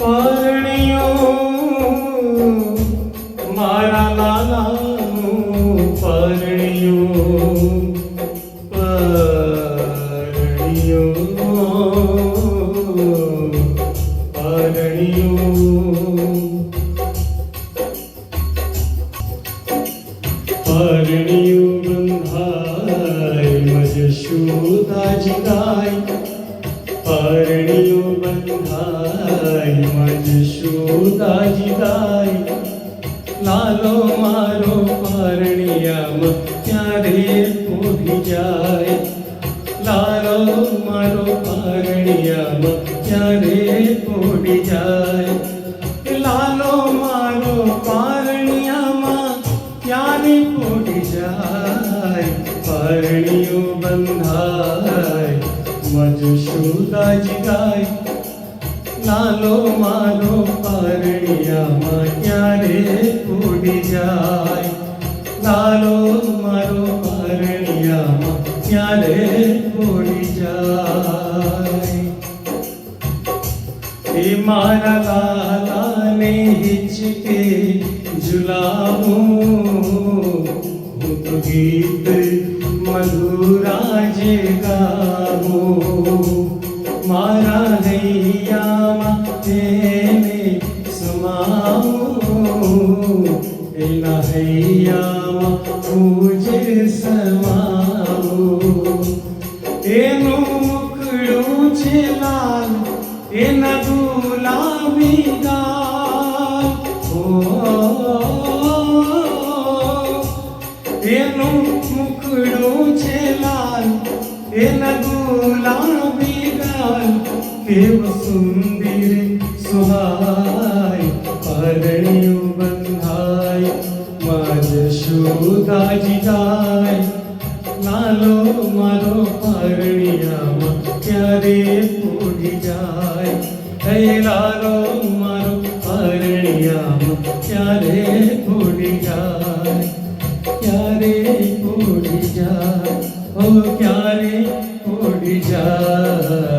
પરણ્યું મારા લાલાનું પરણ્યું પરણ્યું પરણ્યું બંધાય મજ શુદાજી ગાય પરણ્યું બંધાય મજ શુદાજી ગાય લાલો મારો પરણિયામાં ક્યારે પોઢી જાય લાલો મારો પરણિયામાં ક્યારે પોઢી જાય લાલો મારો પરણિયામાં ક્યારે પોઢી જાય પરણિયું બંધાય મજ શુદાજી ગાય લાલો મારો પરણિયામાં ક્યારે પોઢી જાય લાલો મારો પરણિયામાં ક્યારે પોઢી જાય એ મારા લાલાને હિચકે ઝુલાવું હું તો ગીત મધુરાજે ગાવું મારા હૈયામાં તેને સમાવું એના હૈયામાં હું જે સમાવું એનું મુખડું છે લાલ એના ગુલાબી ગાલ એનું મુખડું છે લાલ એના ગુલાબી ગાલ કેવ સુંદર સુહાય પરણ્યું બંધાય મજ શુદાજી ગાય લાલો મારો પરણિયામાં ક્યારે પોઢી જાય હે લાલો મારો પરણિયામાં ક્યારે પોઢી જાય ક્યારે પોઢી જાય ઓ ક્યારે પોઢી જાય